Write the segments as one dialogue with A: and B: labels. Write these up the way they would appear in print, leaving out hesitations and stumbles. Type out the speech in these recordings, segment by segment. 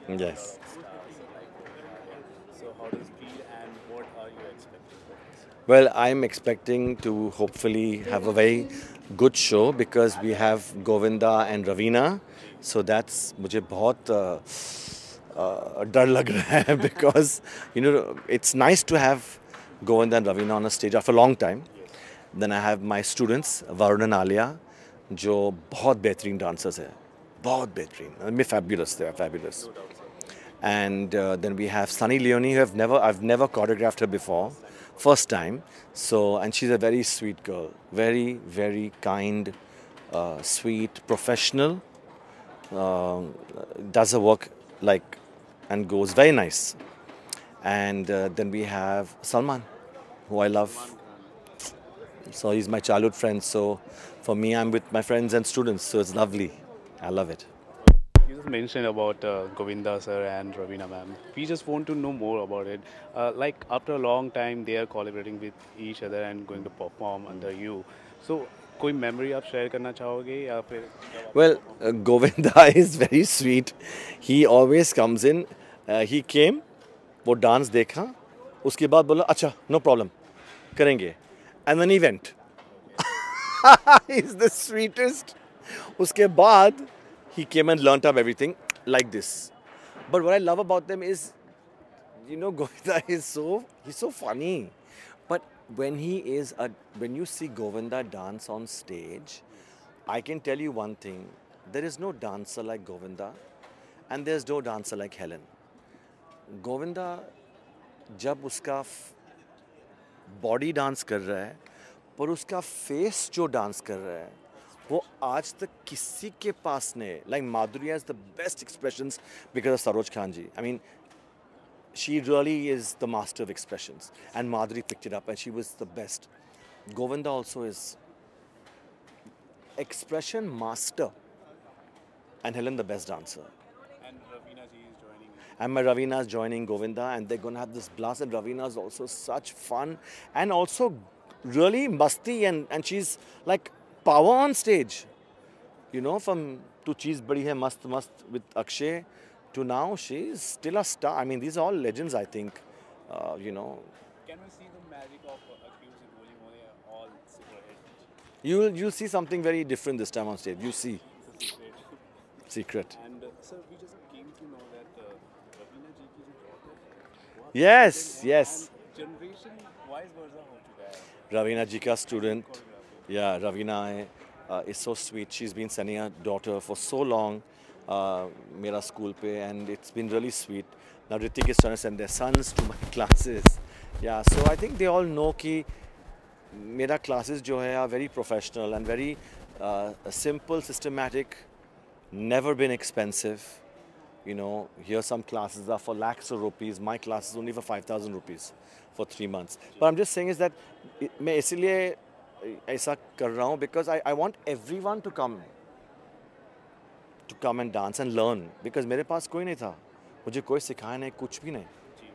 A: Yes.
B: stars like Govind Arya. So how does it feel and what are you expecting from this?
A: Well, I'm expecting to hopefully have a very good show because we have Govinda and Ravina.
B: Ji.
A: So that's मुझे बहुत डर लग रहा है because it's nice to have Govinda and Ravina on a stage after a long time.
B: Yes.
A: Then I have my students Varun and Alia जो बहुत बेहतरीन dancers हैं, बहुत बेहतरीन. I mean, fabulous, they are fabulous.
B: No doubt, sir.
A: And then we have Sunny Leone, who I've never choreographed her before, first time. So, and she's a very sweet girl, very, very kind, sweet, professional, does her work like and goes very nice. And then we have Salman, who I love.
B: Salman Khan.
A: So he's my childhood friend. So for me, I'm with my friends and students. So it's lovely. I love it.
B: You just mentioned about Govinda sir and Ravina ma'am. We just want to know more about it. Like after a long time, they are collaborating with each other and going to perform under you. So कोई memory आप share करना चाहोगे या फिर जब आपने
A: Well,
B: perform किया?
A: Govinda is very sweet. He always comes in. He came, वो डांस देखा, उसके बाद बोला अच्छा no problem करेंगे. And then he went. He's the sweetest. उसके बाद he came and learnt up everything like this. But what I love about them is, Govinda is he's so funny. But when you see Govinda dance on stage, I can tell you one thing. There is no dancer like Govinda and there's no dancer like Helen. Govinda जब उसका body dance कर रहा है पर उसका face जो dance कर रहा है वो आज तक किसी के पास नहीं. Like Madhuri has the best expressions because of Saroj Khan ji. I mean she really is the master of expressions and Madhuri picked it up and she was the best. Govinda also is expression master and Helen the best dancer.
B: And Ravina ji is joining in.
A: And my Ravina is joining Govinda, and they're gonna have this blast. And Ravina is also such fun, and also really musty, and she's like power on stage. From to Cheez Badi Hai Mast Mast with Akshay to now, she's still a star. I mean, these are all legends, I think. You know,
B: Can we see the magic of Accused in Holy Moly all super hit?
A: you'll see something very different this time on stage. You see,
B: It's a secret.
A: secret.
B: And sir, we just came to know that Ravina ji की जो daughter है, वो आप
A: Yes,
B: dancing है
A: yes.
B: and generation wise versa हो चुका है.
A: Ravina ji ka student.
B: Choreography.
A: Yeah, Ravina is so sweet. She's been sending her daughter for so long, Mera school pe, and it's been really sweet. Now Ritik is trying to send their sons to my classes. Yeah, so I think they all know कि मेरा classes जो है are very professional and very simple, systematic, never been expensive. Here some classes are for lakhs of rupees. My class is only for 5,000 rupees for 3 months. But I'm just saying is that मैं इसलिए ऐसा कर रहा हूँ because I want everyone to come and dance and learn because मेरे पास कोई नहीं था. मुझे कोई सिखाया नहीं, कुछ भी नहीं.
B: जी.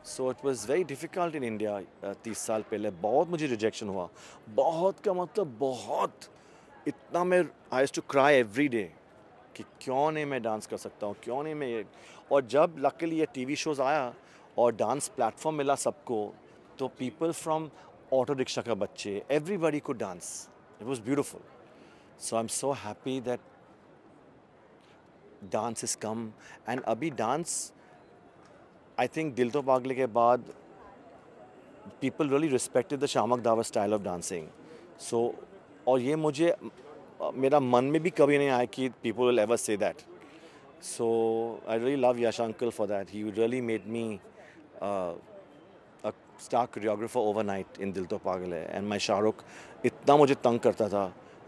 A: So it was very difficult in India 30 साल पहले. बहुत मुझे rejection हुआ. बहुत का मतलब बहुत. इतना मैं I used to cry every day कि क्यों नहीं मैं डांस कर सकता हूँ, क्यों नहीं मैं ये. और जब लकीली ये टीवी शोज आया और डांस प्लेटफॉर्म मिला सबको तो पीपल फ्रॉम ऑटो रिक्शा का बच्चे एवरीबडी को dance. It was beautiful. So I am so happy that dance is come and अभी डांस आई थिंक दिल तो पागले के बाद people really respected the Shamak Davar style of dancing. So, और ये मुझे मेरा मन में भी कभी नहीं आया कि people will ever say that. So, I really love Yash uncle for that. He really made me a star choreographer overnight in Dil To Pagal Hai. And my Shahrukh इतना मुझे तंग करता था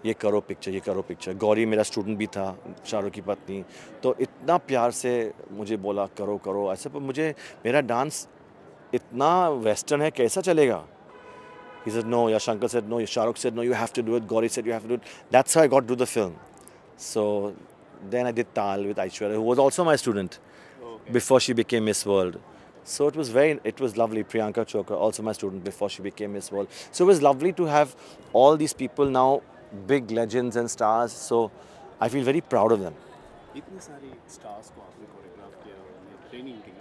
A: ये करो पिक्चर. गौरी मेरा स्टूडेंट भी था, शाहरुख की पत्नी. तो इतना प्यार से मुझे बोला करो ऐसे. पर मुझे मेरा डांस इतना वेस्टर्न है कैसा चलेगा. He said no, Yash uncle said no, Shahrukh said no, you have to do it, Gauri said you have to do it. That's how I got to do the film. So then I did Tal with Aishwarya, who was also my student
B: Okay.
A: before she became Miss World. So it was lovely. Priyanka Chopra, also my student before she became Miss World. So it was lovely to have all these people now, big legends and stars. So I feel very proud of them.
B: इतने सारे stars को आपने choreograph किया training की,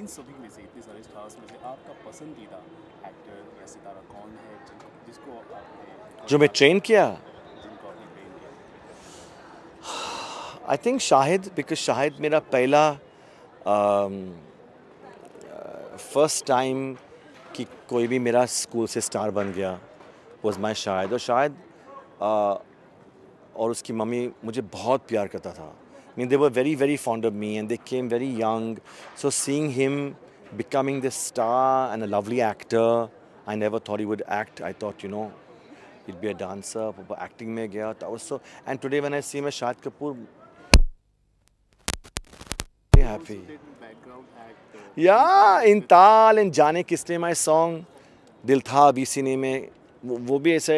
B: इन सभी में से, इतने सारे स्टार्स में से आपका पसंदीदा एक्टर या सितारा कौन है जिसको आपने
A: जो मैं ट्रेन किया,
B: जिनको आपने ट्रेन किया?
A: I think Shahid, because Shahid मेरा पहला फर्स्ट टाइम कि कोई भी मेरा स्कूल से स्टार बन गया वॉज माई शाहिद। और शाहिद और उसकी मम्मी मुझे बहुत प्यार करता था। Mean they were very very fond of me and they came very young, so seeing him becoming this star and a lovely actor, I never thought he would act. I thought, you know, he'd be a dancer. But acting में गया, that was so. And today when I see him as Shahid Kapoor, very happy.
B: Background act
A: Yeah, in ताल, in जाने किसने my song, दिल था अभी सीने में, वो भी ऐसा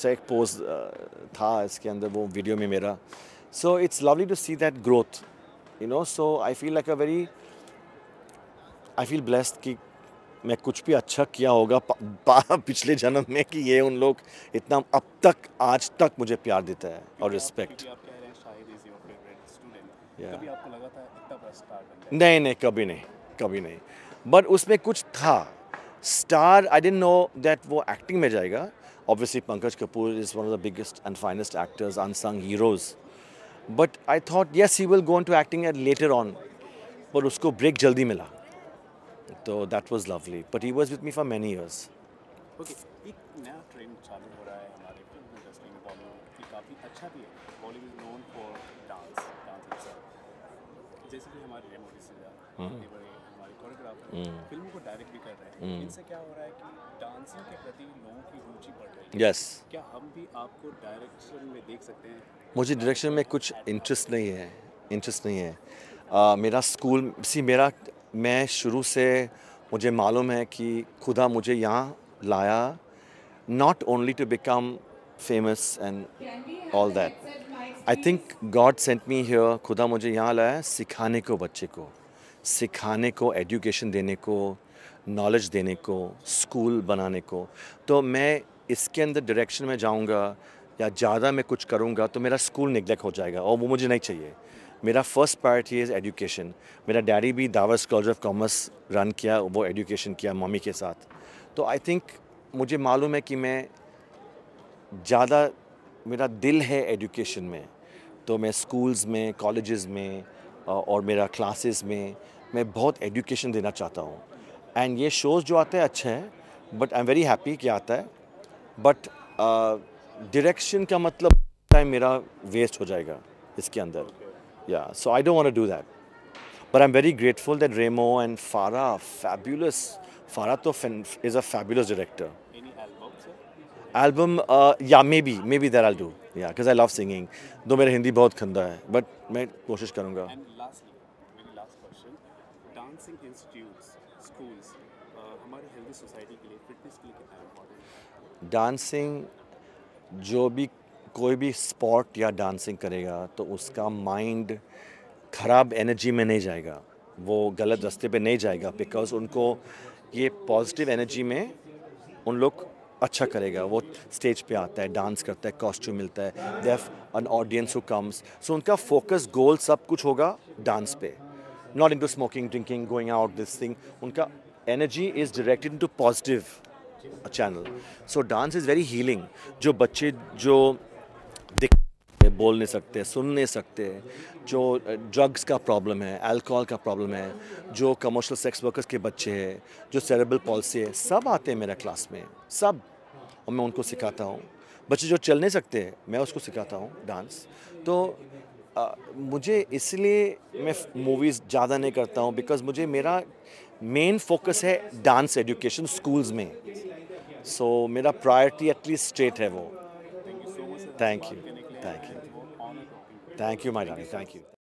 A: एक पोज था इसके अंदर वो वीडियो में मेरा. So it's lovely to see that growth, you know. So I feel like I feel blessed कि मैं कुछ भी अच्छा किया होगा पिछले जन्म में कि ये उन लोग इतना अब तक आज तक मुझे प्यार देता है और रिस्पेक्ट.
B: आप कह रहे हैं Shahid is your favourite student,
A: Yeah.
B: कभी आपको लगा था इतना बड़ा स्टार बन
A: नहीं, कभी नहीं. बट उसमें कुछ था star. I didn't know that वो एक्टिंग में जाएगा. Obviously Pankaj Kapoor is one of the biggest and finest actors, unsung heroes. But I thought yes he will go into acting at later on, पर उसको ब्रेक जल्दी मिला. तो that was lovely, but he was with me for many years.
B: Okay, एक नया trend चालू हो रहा है हमारे फिल्म इंडस्ट्री में, बॉलीवुड की काफ़ी अच्छा भी है. Bollywood known for dance dance जैसे कि हमारे रेमो डिसूजा, इतने बड़े हमारे कोरियोग्राफर फिल्मों को डायरेक्ट भी कर रहे हैं. इनसे क्या हो रहा है कि डांसिंग के प्रति लोगों की रुचि बढ़ रही है.
A: यस,
B: क्या हम भी आपको डायरेक्शन में देख सकते हैं?
A: मुझे डायरेक्शन में कुछ इंटरेस्ट नहीं है. मेरा स्कूल मैं शुरू से मुझे मालूम है कि खुदा मुझे यहाँ लाया not only to become famous and all that. I think God sent me here. खुदा मुझे यहाँ लाया सिखाने को, बच्चे को सिखाने को, एजुकेशन देने को, नॉलेज देने को, स्कूल बनाने को. तो मैं इसके अंदर डायरेक्शन में जाऊँगा या ज़्यादा मैं कुछ करूँगा तो मेरा स्कूल निगलेक्ट हो जाएगा और वो मुझे नहीं चाहिए. मेरा फर्स्ट प्रायोरिटी इज़ एजुकेशन. मेरा डैडी भी Davos college of commerce run किया, वो एजुकेशन किया मम्मी के साथ. तो आई थिंक मुझे मालूम है कि मैं ज़्यादा, मेरा दिल है एजुकेशन में. तो मैं स्कूल्स में, कॉलेजेस में और मेरा क्लासेस में मैं बहुत एजुकेशन देना चाहता हूँ. एंड ये शोज़ जो आते हैं अच्छे हैं, but I am very happy कि आता है. बट डायरेक्शन का मतलब टाइम मेरा वेस्ट हो जाएगा इसके अंदर. Yeah, so I don't want to do that. But I'm very grateful that Remo and Farah, fabulous. Farah to is a fabulous director.
B: Any albums, sir?
A: Album, yeah, maybe that I'll do. Yeah, because I love singing. Though मेरा हिंदी बहुत खंदा है, but मैं कोशिश करूँगा.
B: And lastly, very last question, dancing institutes, schools, हमारी healthy society के लिए, fitness के लिए कितना important है?
A: डांसिंग, जो भी कोई भी स्पोर्ट या डांसिंग करेगा तो उसका माइंड ख़राब एनर्जी में नहीं जाएगा, वो गलत रास्ते पे नहीं जाएगा. बिकॉज उनको ये पॉजिटिव एनर्जी में उन लोग अच्छा करेगा. वो स्टेज पे आता है, डांस करता है, कॉस्ट्यूम मिलता है, they have an audience who comes. So उनका फोकस गोल सब कुछ होगा डांस पे, not into smoking, drinking, going out, this thing. उनका energy is directed into positive channel. So dance is very healing. जो बच्चे जो बोल नहीं सकते, सुन नहीं सकते, जो ड्रग्स का प्रॉब्लम है, अल्कोहल का प्रॉब्लम है, जो कमर्शियल सेक्स वर्कर्स के बच्चे हैं, जो सेरेब्रल पॉल्सी है, सब आते हैं मेरा क्लास में, सब. और मैं उनको सिखाता हूँ. बच्चे जो चल नहीं सकते मैं उसको सिखाता हूँ डांस. तो मुझे इसलिए मैं मूवीज़ ज़्यादा नहीं करता हूँ, बिकॉज मुझे मेरा मेन फोकस है डांस एजुकेशन स्कूल्स में. सो मेरा प्रायोरिटी एटलीस्ट स्ट्रेट है वो. Thank you. Thank you, my darling. Thank you.